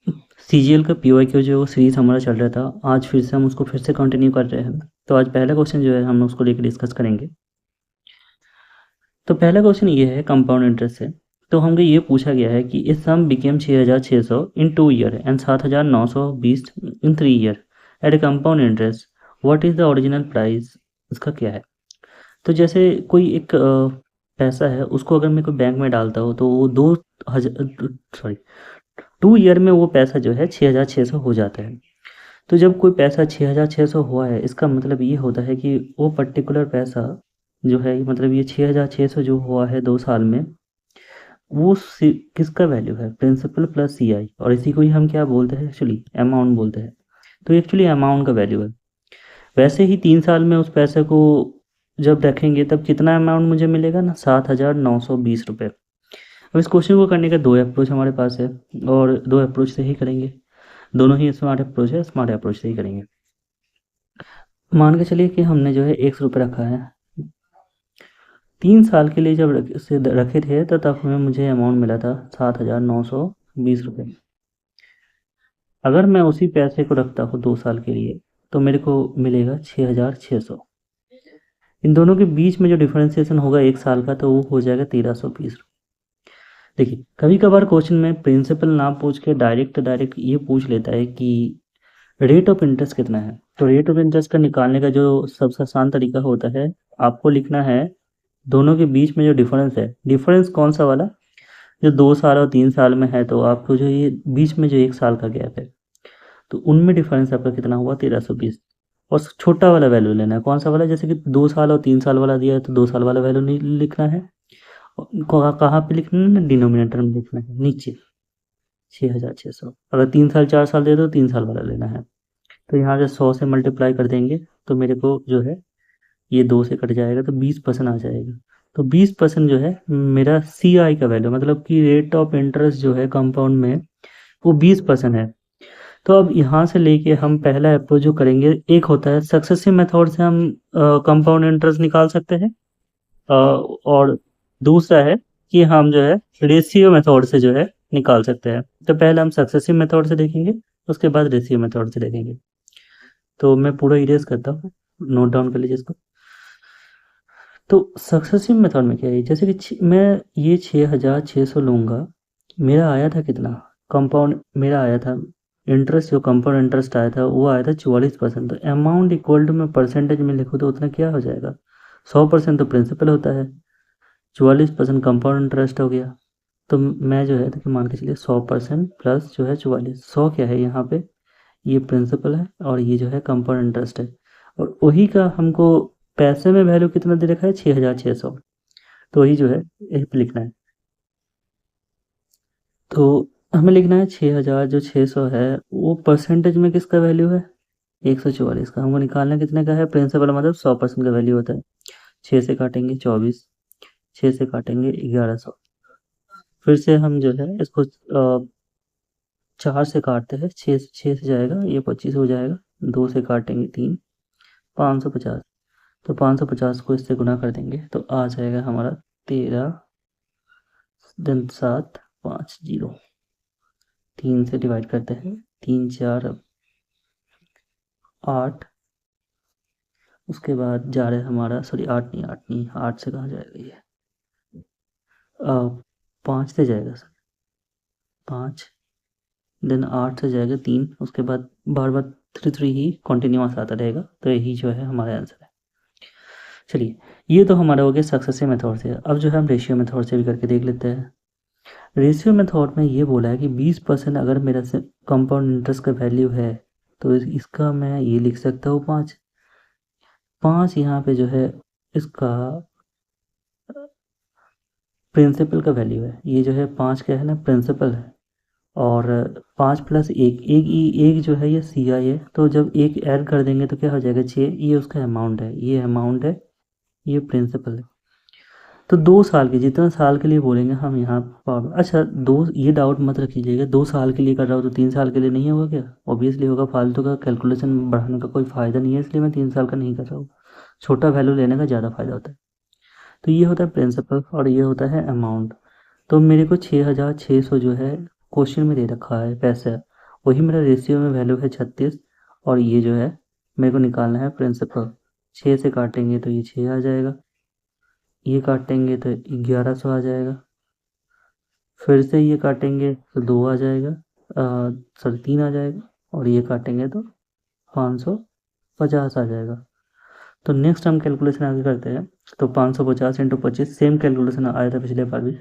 CGL का PYQ जो series हमारा चल रहा था, आज फिर से हम उसको फिर से कंटिन्यू कर रहे हैं। तो आज पहला क्वेश्चन जो है हम उसको लेकर डिस्कस करेंगे। तो पहला क्वेश्चन ये है कंपाउंड इंटरेस्ट से। तो हमको ये पूछा गया है कि इस sum became 6,600 in 2 year and 7,920 in 3 year at a compound interest, what is the original price. इसका क्या है? तो जैसे कोई एक पैसा है, उसको अगर मैं कोई बैंक में डालता हूँ तो वो 2,000 सॉरी 2 ईयर में वो पैसा जो है 6,600 हो जाता है। तो जब कोई पैसा 6,600 हुआ है, इसका मतलब ये होता है कि वो पर्टिकुलर पैसा जो है, मतलब ये 6,600 जो हुआ है 2 साल में, वो किसका वैल्यू है? प्रिंसिपल प्लस सीआई, और इसी को ही हम क्या बोलते हैं? एक्चुअली अमाउंट बोलते हैं। तो एक्चुअली अमाउंट का वैल्यू है। वैसे ही 3 साल में उस पैसे को जब रखेंगे तब कितना अमाउंट मुझे मिलेगा ना, 7,920 रुपये। अब इस क्वेश्चन को करने का 2 अप्रोच हमारे पास है, और 2 अप्रोच से ही करेंगे। दोनों ही स्मार्ट अप्रोच है, स्मार्ट अप्रोच से ही करेंगे। मान के चलिए कि हमने जो है 100 रुपये रखा है। 3 साल के लिए जब रखे थे तो तब हमें मुझे अमाउंट मिला था 7,920 रुपये। अगर मैं उसी पैसे को रखता हूँ 2 साल के लिए तो मेरे को मिलेगा 6,600। इन दोनों के बीच में जो डिफरेंशिएशन होगा 1 साल का, तो वो हो जाएगा 1,320। देखिए, कभी कभार क्वेश्चन में प्रिंसिपल ना पूछ के डायरेक्ट डायरेक्ट ये पूछ लेता है कि रेट ऑफ इंटरेस्ट कितना है। तो रेट ऑफ इंटरेस्ट का निकालने का जो सबसे आसान तरीका होता है, आपको लिखना है दोनों के बीच में जो डिफरेंस है। डिफरेंस कौन सा वाला? जो 2 साल और 3 साल में है, तो आपको जो ये बीच में जो 1 साल का गैप है, तो उनमें डिफरेंस आपका कितना हुआ? 1,320। और छोटा वाला वैल्यू लेना है। कौन सा वाला? जैसे कि 2 साल और 3 साल वाला दिया है तो 2 साल वाला वैल्यू नहीं लिखना है। कहाँ पे लिखना है ना? डिनोमिनेटर में लिखना है, नीचे 6,600। अगर 3 साल 4 साल दे दो, 3 साल वाला लेना है। तो यहाँ से 100 से मल्टीप्लाई कर देंगे तो मेरे को जो है ये 2 से कट जाएगा तो 20% आ जाएगा। तो 20% जो है मेरा सी आई का वैल्यू, मतलब कि रेट ऑफ इंटरेस्ट जो है कंपाउंड में, वो 20% है। तो अब यहाँ से लेके हम पहला अप्रोच जो करेंगे, एक होता है सक्सेसिव मेथड से हम कंपाउंड इंटरेस्ट निकाल सकते हैं, और दूसरा है कि हम जो है रेशियो मेथड से जो है निकाल सकते हैं। तो पहले हम सक्सेसिव मेथड से देखेंगे, उसके बाद रेशियो मेथड से देखेंगे। तो मैं पूरा इरेज करता हूँ, नोट डाउन कर लीजिए इसको। तो सक्सेसिव मेथड में क्या है, जैसे कि मैं ये 6,600 लूँगा। मेरा आया था कितना? कंपाउंड मेरा आया था इंटरेस्ट, जो कंपाउंड इंटरेस्ट आया था वो आया था 44%। तो अमाउंट इक्वल टू मैं परसेंटेज में लिखूँ तो उतना क्या हो जाएगा? 100% तो प्रिंसिपल होता है, 44% कंपाउंड इंटरेस्ट हो गया। तो मैं जो है, देखिए मान के चलिए 100% प्लस जो है 44, 100 क्या है यहाँ पे? ये प्रिंसिपल है और ये जो है कंपाउंड इंटरेस्ट है। और वही का हमको पैसे में वैल्यू कितना दे रखा है? 6,600। तो वही जो है यही पे लिखना है। तो हमें लिखना है 6,000 जो 600 है वो परसेंटेज में किसका वैल्यू है? 144 का। हमको निकालना कितने का है? प्रिंसिपल मतलब 100% का वैल्यू होता है। 6 से काटेंगे 24, 6 से काटेंगे 1100। फिर से हम जो है इसको 4 से काटते हैं, 6 से जाएगा ये 25 हो जाएगा। 2 से काटेंगे 3, 550। तो 550 को इससे गुना कर देंगे तो आ जाएगा हमारा 13 दिन 750। 3 से डिवाइड करते हैं, 3 4 8। उसके बाद जा रहे हमारा, सॉरी 8 नहीं, 8 नहीं, 8 से कहाँ जाएगा ये? 5 से जाएगा सर, 5 देन 8 से जाएगा 3। उसके बाद बार बार 3 ही कंटिन्यूस आता रहेगा। तो यही जो है हमारा आंसर है। चलिए, ये तो हमारा हो गया सक्सेसिव मेथड से। अब जो है हम रेशियो मेथड से भी करके देख लेते हैं। रेशियो मेथड में ये बोला है कि 20% अगर मेरा से कंपाउंड इंटरेस्ट का वैल्यू है, तो इसका मैं ये लिख सकता हूँ 5। 5 यहाँ पे जो है इसका प्रिंसिपल का वैल्यू है। ये जो है 5 क्या है ना, प्रिंसिपल है। और 5 प्लस एक जो है ये सी आई है। तो जब एक ऐड कर देंगे तो क्या हो जाएगा? 6। ये उसका अमाउंट है, ये अमाउंट है, ये प्रिंसिपल है। तो 2 साल के, जितना साल के लिए बोलेंगे हम यहाँ पावर। अच्छा, दो ये डाउट मत रखिएगा, 2 साल के लिए कर रहा हूँ तो 3 साल के लिए नहीं होगा क्या? ऑब्वियसली होगा। फालतू का कैलकुलेशन बढ़ाने का कोई फ़ायदा नहीं है, इसलिए मैं 3 साल का नहीं कर रहा हूँ। छोटा वैल्यू लेने का ज़्यादा फ़ायदा होता है। तो ये होता है प्रिंसिपल और ये होता है अमाउंट। तो मेरे को 6,600 जो है क्वेश्चन में दे रखा है पैसा। वही मेरा रेशियो में वैल्यू है 36 और ये जो है मेरे को निकालना है प्रिंसिपल। 6 से काटेंगे तो ये 6 आ जाएगा, ये काटेंगे तो 1100 आ जाएगा, फिर से ये काटेंगे तो 2 आ जाएगा, सॉरी 3 आ जाएगा, और ये काटेंगे तो 550 आ जाएगा। तो नेक्स्ट हम कैलकुलेशन आगे करते हैं। तो 550 इंटू 25 सेम कैलकुलेशन आया था पिछले बार भी।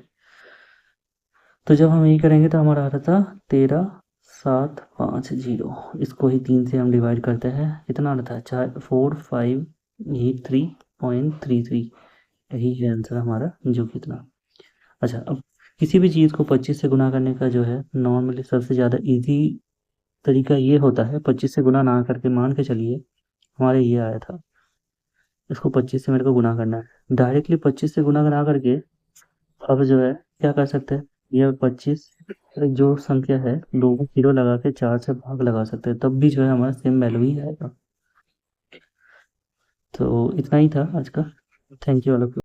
तो जब हम यही करेंगे तो हमारा आ रहा था 13750। इसको ही 3 से हम डिवाइड करते हैं, कितना आ रहा था 4583.33। यही है आंसर हमारा, जो कितना। अच्छा, अब किसी भी चीज़ को 25 से गुना करने का जो है नॉर्मली सबसे ज़्यादा इजी तरीका ये होता है, 25 से गुना ना करके मान के चलिए हमारे ये आया था, इसको 25 से मेरे को गुना करना है। डायरेक्टली 25 से गुना ना करके अब जो है क्या कर सकते हैं, ये 25 जो संख्या है दो को जीरो लगा के 4 से भाग लगा सकते हैं, तब भी जो है हमारा सेम वैल्यू ही आएगा। तो इतना ही था आज का। Thank you all of you.